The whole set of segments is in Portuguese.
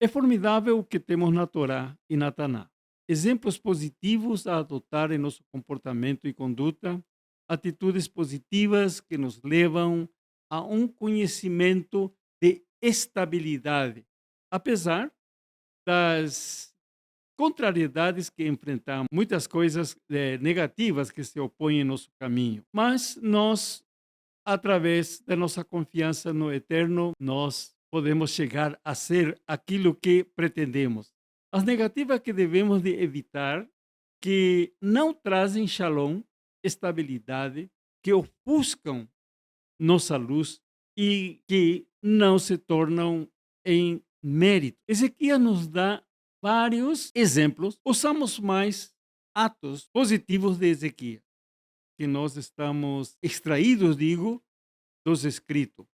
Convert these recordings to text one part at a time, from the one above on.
É formidável o que temos na Torá e na Taná. Exemplos positivos a adotar em nosso comportamento e conduta, atitudes positivas que nos levam a um conhecimento de estabilidade, apesar das contrariedades que enfrentamos, muitas coisas negativas que se opõem em nosso caminho. Mas nós, através da nossa confiança no Eterno, nós podemos chegar a ser aquilo que pretendemos. As negativas que devemos de evitar, que não trazem shalom, estabilidade, que ofuscam nossa luz e que não se tornam em mérito. Ezequias nos dá vários exemplos. Usamos mais atos positivos de Ezequias, que nós estamos extraídos, digo, dos escritos.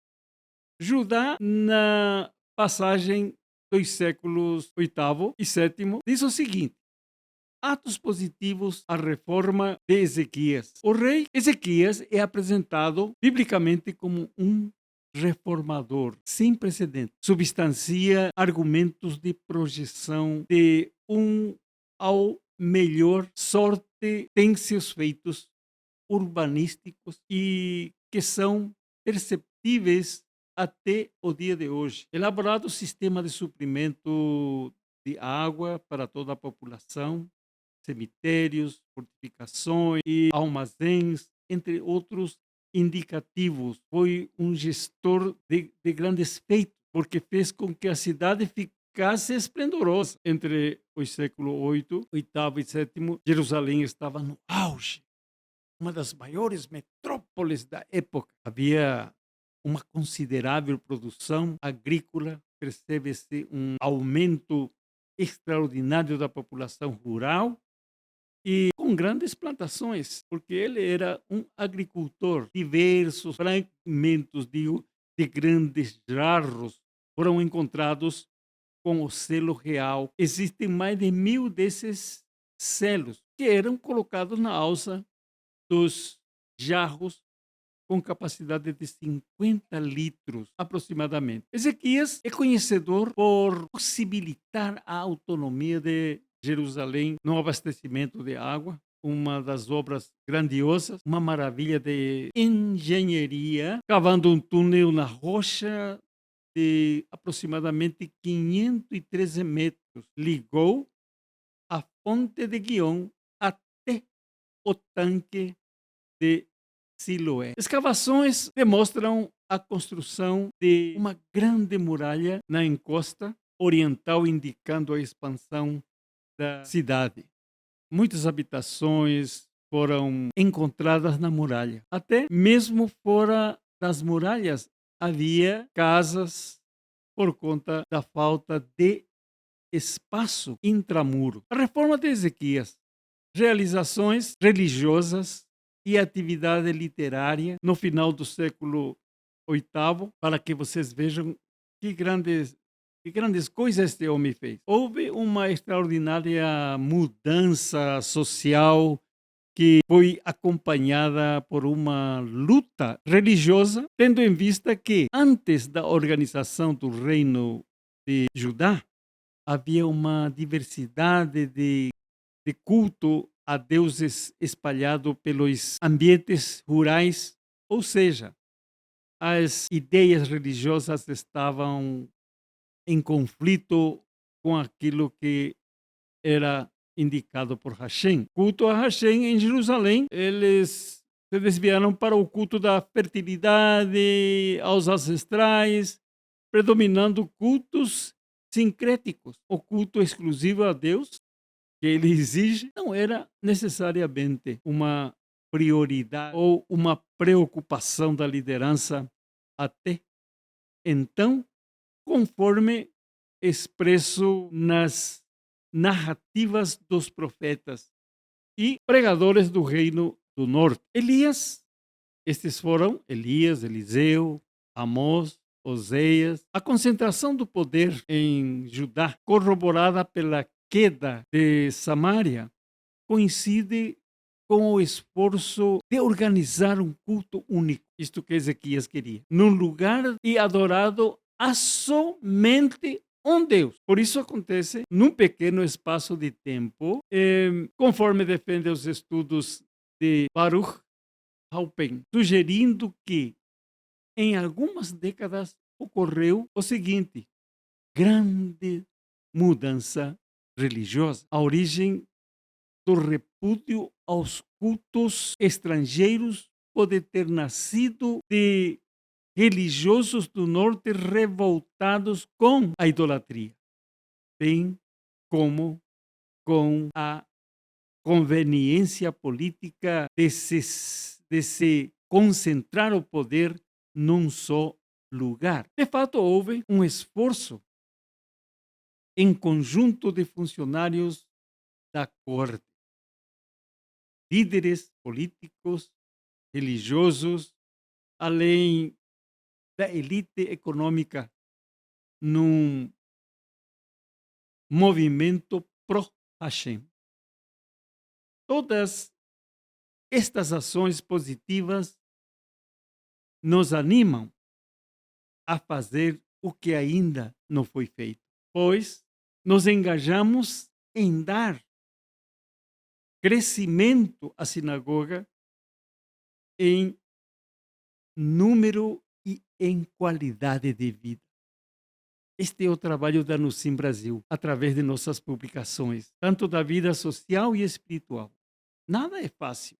Judá, na passagem dos séculos oitavo e sétimo, diz o seguinte: atos positivos à reforma de Ezequias. O rei Ezequias é apresentado biblicamente como um reformador sem precedentes. Substancia argumentos de projeção de um ao melhor sorte tem seus feitos urbanísticos e que são perceptíveis até o dia de hoje. Elaborado sistema de suprimento de água para toda a população, cemitérios, fortificações e armazéns, entre outros indicativos. Foi um gestor de grandes feitos, porque fez com que a cidade ficasse esplendorosa. Entre os séculos 8, oitavo e sétimo, Jerusalém estava no auge, uma das maiores metrópoles da época. Havia uma considerável produção agrícola, percebe-se um aumento extraordinário da população rural e com grandes plantações, porque ele era um agricultor. Diversos fragmentos de grandes jarros foram encontrados com o selo real. Existem mais de 1.000 desses selos que eram colocados na alça dos jarros com capacidade de 50 litros aproximadamente. Ezequias é conhecedor por possibilitar a autonomia de Jerusalém no abastecimento de água, uma das obras grandiosas, uma maravilha de engenharia, cavando um túnel na rocha de aproximadamente 513 metros. Ligou a fonte de Guion até o tanque de Siloé. Escavações demonstram a construção de uma grande muralha na encosta oriental, indicando a expansão da cidade. Muitas habitações foram encontradas na muralha. Até mesmo fora das muralhas havia casas por conta da falta de espaço intramuro. A reforma de Ezequias, realizações religiosas e atividade literária no final do século oitavo, para que vocês vejam que grandes coisas este homem fez. Houve uma extraordinária mudança social que foi acompanhada por uma luta religiosa, tendo em vista que antes da organização do reino de Judá havia uma diversidade de culto a deuses espalhado pelos ambientes rurais, ou seja, as ideias religiosas estavam em conflito com aquilo que era indicado por Hashem. Culto a Hashem em Jerusalém, eles se desviaram para o culto da fertilidade, aos ancestrais, predominando cultos sincréticos. O culto exclusivo a Deus que ele exige não era necessariamente uma prioridade ou uma preocupação da liderança até então, conforme expresso nas narrativas dos profetas e pregadores do reino do norte. Estes foram Elias, Eliseu, Amós, Oseias. A concentração do poder em Judá, corroborada pela queda de Samaria, coincide com o esforço de organizar um culto único, isto que Ezequias queria, num lugar e adorado a somente um Deus. Por isso acontece num pequeno espaço de tempo, conforme defende os estudos de Baruch Halpern, sugerindo que em algumas décadas ocorreu o seguinte: grande mudança religiosa. A origem do repúdio aos cultos estrangeiros pode ter nascido de religiosos do norte revoltados com a idolatria, bem como com a conveniência política de se concentrar o poder num só lugar. De fato, houve um esforço em conjunto de funcionários da corte, líderes políticos, religiosos, além da elite econômica, num movimento pró-Hashem. Todas estas ações positivas nos animam a fazer o que ainda não foi feito, pois nos engajamos em dar crescimento à sinagoga em número e em qualidade de vida. Este é o trabalho da Nusim Brasil, através de nossas publicações, tanto da vida social e espiritual. Nada é fácil,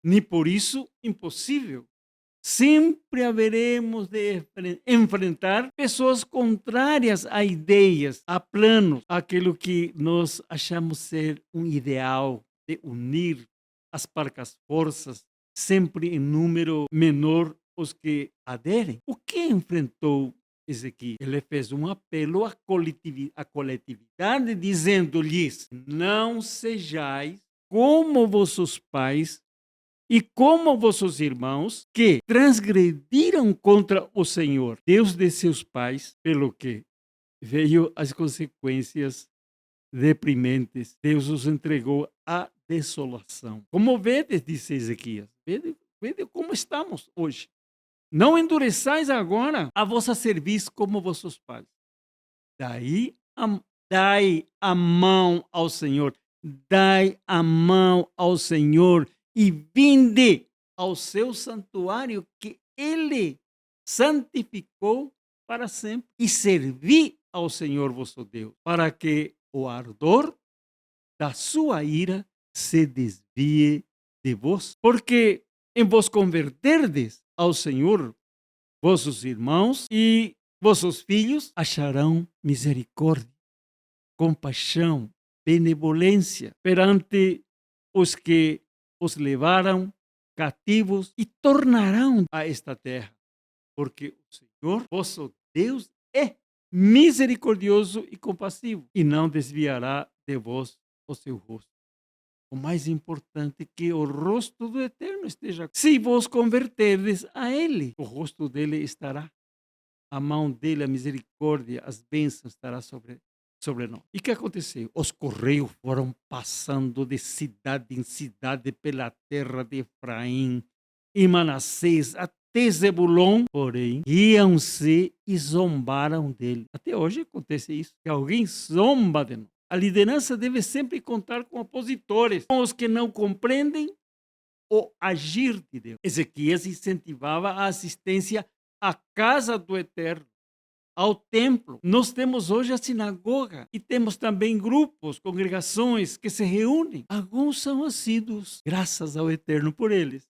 nem por isso impossível. Sempre haveremos de enfrentar pessoas contrárias a ideias, a planos, aquilo que nós achamos ser um ideal de unir as parcas forças, sempre em número menor os que aderem. O que enfrentou Ezequiel? Ele fez um apelo à coletividade, dizendo-lhes: não sejais como vossos pais e como vossos irmãos, que transgrediram contra o Senhor, Deus de seus pais, pelo que veio as consequências deprimentes. Deus os entregou à desolação. Como vedes, disse Ezequias, vede como estamos hoje. Não endureçais agora a vossa cerviz como vossos pais. Dai a mão ao Senhor, dai a mão ao Senhor e vinde ao seu santuário que ele santificou para sempre e servi ao Senhor vosso Deus, para que o ardor da sua ira se desvie de vós, porque em vos converterdes ao Senhor, vossos irmãos e vossos filhos acharão misericórdia, compaixão, benevolência perante os que os levaram cativos e tornarão a esta terra, porque o Senhor, vosso Deus, é misericordioso e compassivo, e não desviará de vós o seu rosto. O mais importante é que o rosto do Eterno esteja. Se vos converterdes a Ele, o rosto dele estará, a mão dele, a misericórdia, as bênçãos estará sobre nós. E o que aconteceu? Os correios foram passando de cidade em cidade pela terra de Efraim e Manassés até Zebulon, porém, iam-se e zombaram dele. Até hoje acontece isso, que alguém zomba de nós. A liderança deve sempre contar com opositores, com os que não compreendem o agir de Deus. Ezequias incentivava a assistência à casa do Eterno, ao templo. Nós temos hoje a sinagoga e temos também grupos, congregações que se reúnem. Alguns são assíduos, graças ao Eterno por eles.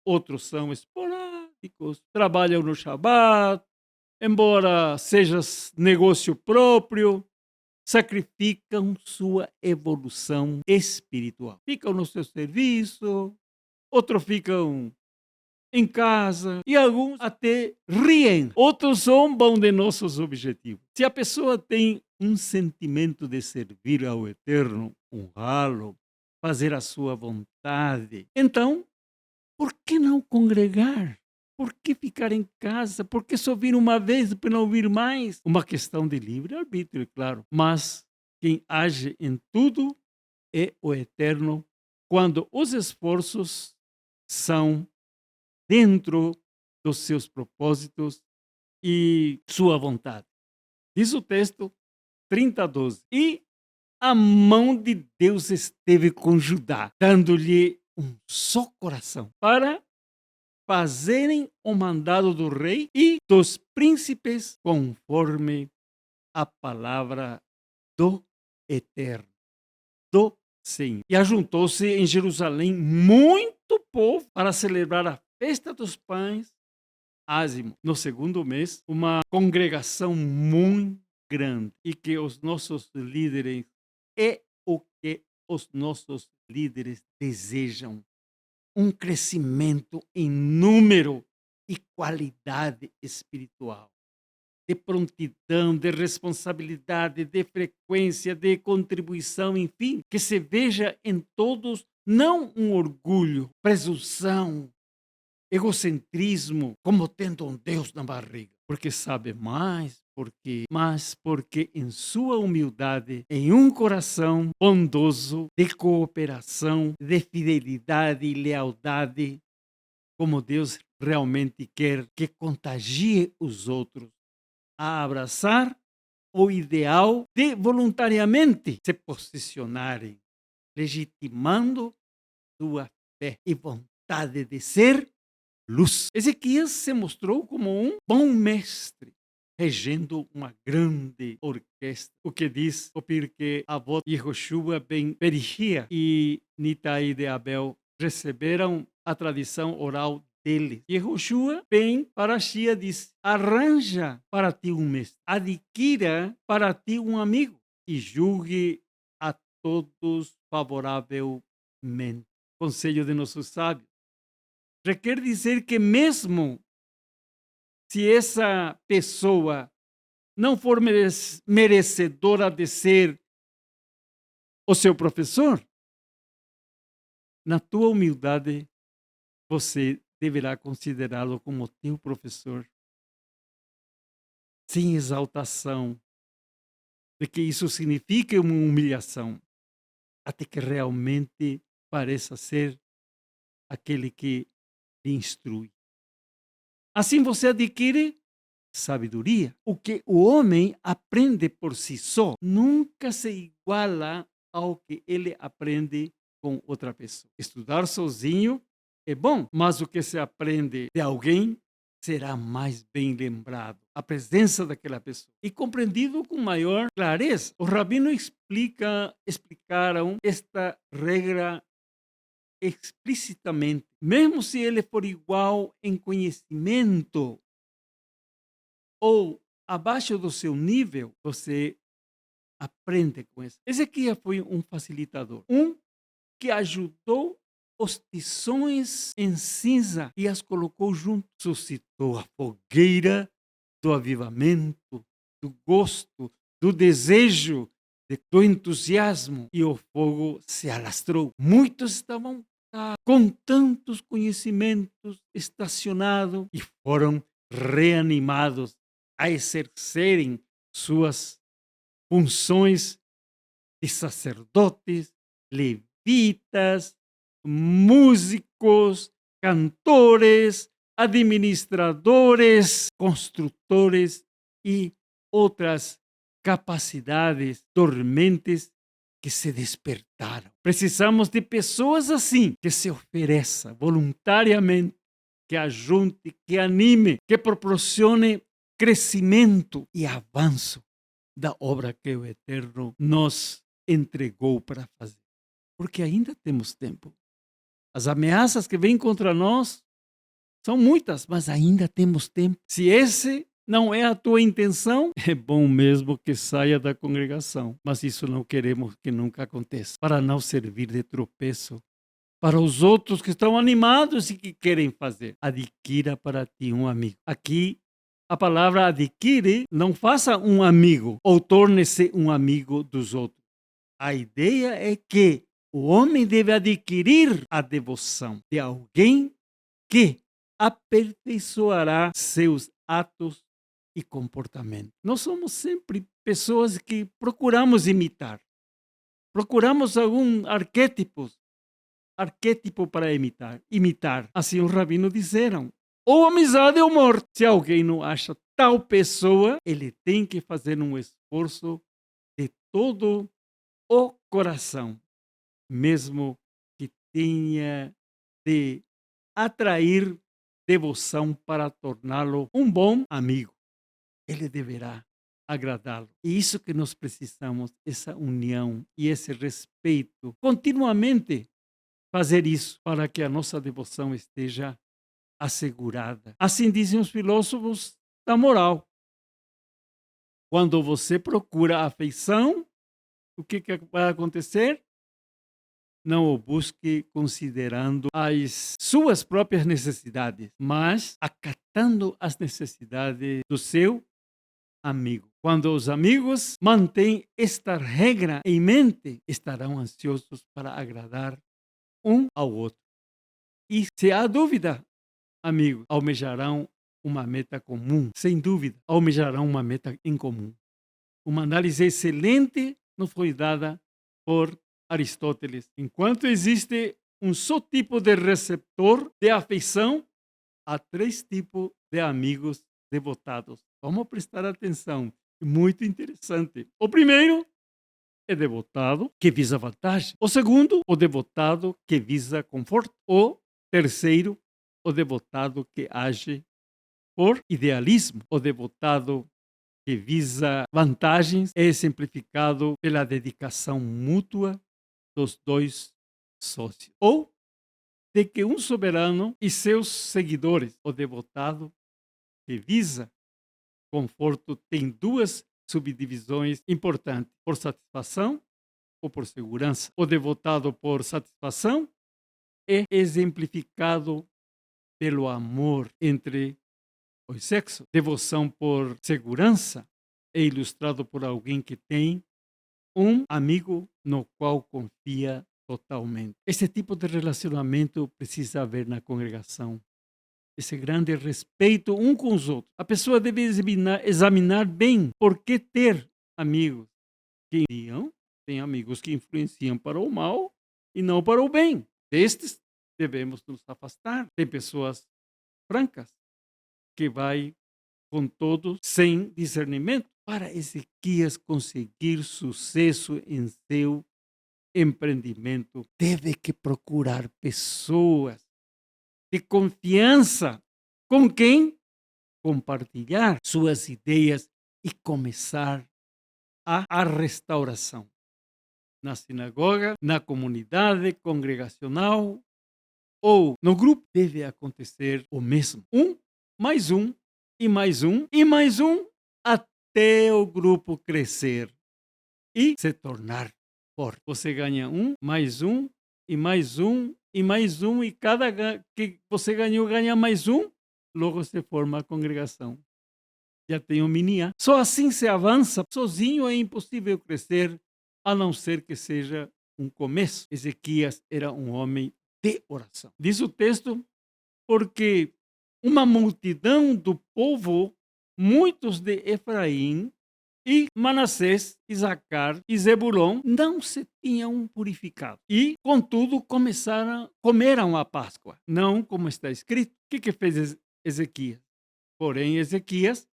Outros são esporádicos, trabalham no Shabat, embora seja negócio próprio, sacrificam sua evolução espiritual. Ficam no seu serviço, outros ficam em casa e alguns até riem, outros zombam de nossos objetivos. Se a pessoa tem um sentimento de servir ao Eterno, honrá-lo, fazer a sua vontade, então, por que não congregar? Por que ficar em casa? Por que só vir uma vez para não vir mais? Uma questão de livre-arbítrio, claro. Mas quem age em tudo é o Eterno, quando os esforços são dentro dos seus propósitos e sua vontade. Diz o texto 30:12. E a mão de Deus esteve com Judá, dando-lhe um só coração, para fazerem o mandado do rei e dos príncipes, conforme a palavra do Eterno, do Senhor. E ajuntou-se em Jerusalém muito povo para celebrar a festa dos pães ázimo, no segundo mês, uma congregação muito grande, e que os nossos líderes, é o que os nossos líderes desejam, um crescimento em número e qualidade espiritual, de prontidão, de responsabilidade, de frequência, de contribuição, enfim, que se veja em todos não um orgulho, presunção, egocentrismo, como tendo um Deus na barriga, porque sabe mais, mas porque em sua humildade, em um coração bondoso, de cooperação, de fidelidade e lealdade, como Deus realmente quer que contagie os outros a abraçar o ideal de voluntariamente se posicionarem, legitimando sua fé e vontade de ser luz. Ezequias se mostrou como um bom mestre, regendo uma grande orquestra. O que diz o porque a voz de Yehoshua ben Berihia e Nitai de Abel receberam a tradição oral dele. Yehoshua ben Parashia diz: arranja para ti um mestre, adquira para ti um amigo e julgue a todos favoravelmente. Conselho de nossos sábios. Requer dizer que mesmo se essa pessoa não for merecedora de ser o seu professor, na tua humildade você deverá considerá-lo como teu professor, sem exaltação, de que isso significa uma humilhação, até que realmente pareça ser aquele que lhe instrui. Assim você adquire sabedoria. O que o homem aprende por si só nunca se iguala ao que ele aprende com outra pessoa. Estudar sozinho é bom, mas o que se aprende de alguém será mais bem lembrado. A presença daquela pessoa e compreendido com maior clareza. Os rabinos explicaram esta regra explicitamente. Mesmo se ele for igual em conhecimento ou abaixo do seu nível, você aprende com isso. Ezequias foi um facilitador, um que ajudou os tições em cinza e as colocou junto. Suscitou a fogueira do avivamento, do gosto, do desejo, do entusiasmo, e o fogo se alastrou. Muitos estavam com tantos conhecimentos estacionados e foram reanimados a exercerem suas funções de sacerdotes, levitas, músicos, cantores, administradores, construtores e outras capacidades dormentes que se despertaram. Precisamos de pessoas assim, que se ofereça voluntariamente, que ajunte, que anime, que proporcione crescimento e avanço da obra que o Eterno nos entregou para fazer. Porque ainda temos tempo. As ameaças que vêm contra nós são muitas, mas ainda temos tempo. Se esse não é a tua intenção, é bom mesmo que saia da congregação. Mas isso não queremos que nunca aconteça, para não servir de tropeço para os outros que estão animados e que querem fazer. Adquira para ti um amigo. Aqui, a palavra adquire, não faça um amigo ou torne-se um amigo dos outros. A ideia é que o homem deve adquirir a devoção de alguém que aperfeiçoará seus atos e comportamento. Nós somos sempre pessoas que procuramos imitar. Procuramos algum arquétipo para imitar. Assim os rabinos disseram. ou amizade ou morte. Se alguém não acha tal pessoa, ele tem que fazer um esforço de todo o coração, mesmo que tenha de atrair devoção para torná-lo um bom amigo. Ele deverá agradá-lo. E isso que nós precisamos, essa união e esse respeito, continuamente fazer isso para que a nossa devoção esteja assegurada. Assim dizem os filósofos da moral. Quando você procura a afeição, o que vai acontecer? Não o busque considerando as suas próprias necessidades, mas acatando as necessidades do seu amigo. Quando os amigos mantêm esta regra em mente, estarão ansiosos para agradar um ao outro. E se há dúvida, amigos, almejarão uma meta comum. Sem dúvida, almejarão uma meta em comum. Uma análise excelente nos foi dada por Aristóteles. Enquanto existe um só tipo de receptor de afeição, há três tipos de amigos devotados. Vamos prestar atenção. Muito interessante. O primeiro é devotado que visa vantagem. O segundo, o devotado que visa conforto. O terceiro, o devotado que age por idealismo. O devotado que visa vantagens é exemplificado pela dedicação mútua dos dois sócios. Ou de que um soberano e seus seguidores, o devotado que visa conforto, tem duas subdivisões importantes: por satisfação ou por segurança. O devotado por satisfação é exemplificado pelo amor entre os sexos. Devoção por segurança é ilustrado por alguém que tem um amigo no qual confia totalmente. Esse tipo de relacionamento precisa haver na congregação. Esse grande respeito um com os outros. A pessoa deve examinar bem por que ter amigos que tem amigos que influenciam para o mal e não para o bem. Destes devemos nos afastar. Tem pessoas francas que vai com todos sem discernimento. Para Ezequias conseguir sucesso em seu empreendimento, teve que procurar pessoas de confiança com quem compartilhar suas ideias e começar a restauração. Na sinagoga, na comunidade congregacional ou no grupo, deve acontecer o mesmo. Mais um, e mais um, e mais um, até o grupo crescer e se tornar forte. Você ganha um, e mais um, e mais um, e cada que você ganhou, ganha mais um, logo se forma a congregação. Já tem um mini-A. Só assim se avança. Sozinho é impossível crescer, a não ser que seja um começo. Ezequias era um homem de oração. Diz o texto, porque uma multidão do povo, muitos de Efraim, e Manassés, Isacar e Zebulon não se tinham purificado. E, contudo, comeram a Páscoa. Não como está escrito. O que fez Ezequias? Porém, Ezequias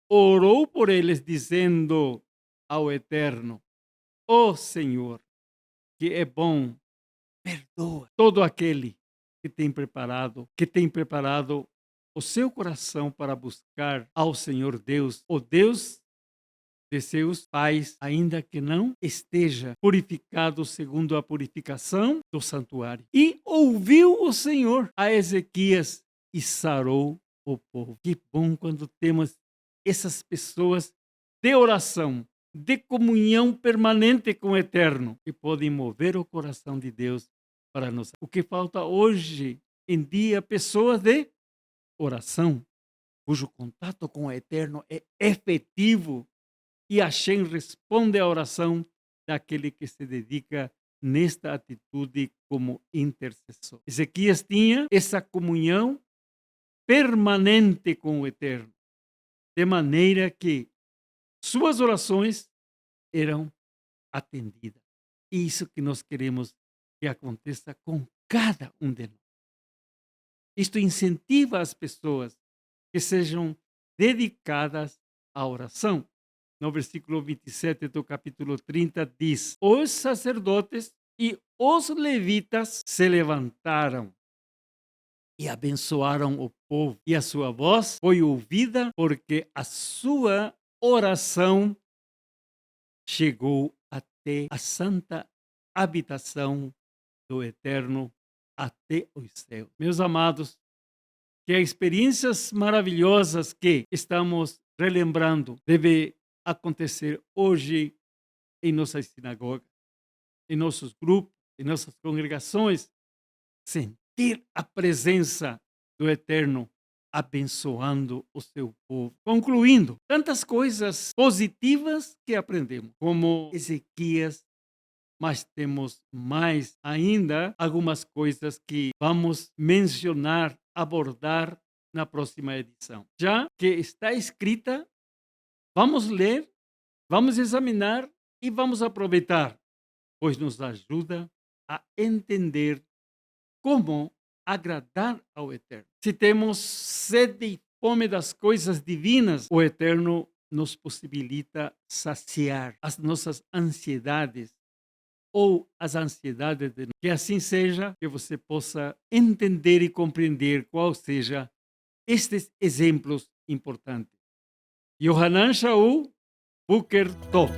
orou por eles, dizendo ao Eterno: ó Senhor, que é bom, perdoa todo aquele que tem preparado o seu coração para buscar ao Senhor Deus, o Deus de seus pais, ainda que não esteja purificado segundo a purificação do santuário. E ouviu o Senhor a Ezequias e sarou o povo. Que bom quando temos essas pessoas de oração, de comunhão permanente com o Eterno, que podem mover o coração de Deus para nós. O que falta hoje em dia, pessoas de oração, cujo contato com o Eterno é efetivo, e Hashem responde à oração daquele que se dedica nesta atitude como intercessor. Ezequias tinha essa comunhão permanente com o Eterno, de maneira que suas orações eram atendidas. Isso que nós queremos que aconteça com cada um de nós. Isto incentiva as pessoas que sejam dedicadas à oração. No versículo 27 do capítulo 30 diz: os sacerdotes e os levitas se levantaram e abençoaram o povo, e a sua voz foi ouvida, porque a sua oração chegou até a santa habitação do Eterno, até os céus. Meus amados, que as experiências maravilhosas que estamos relembrando devem acontecer hoje em nossas sinagogas, em nossos grupos, em nossas congregações, sentir a presença do Eterno abençoando o seu povo. Concluindo, tantas coisas positivas que aprendemos, como Ezequias, mas temos mais ainda algumas coisas que vamos mencionar, abordar na próxima edição. Já que está escrita, vamos ler, vamos examinar e vamos aproveitar, pois nos ajuda a entender como agradar ao Eterno. Se temos sede e fome das coisas divinas, o Eterno nos possibilita saciar as nossas ansiedades ou as ansiedades de que assim seja, que você possa entender e compreender qual seja estes exemplos importantes. Yohanan Shaul, Boker Tov.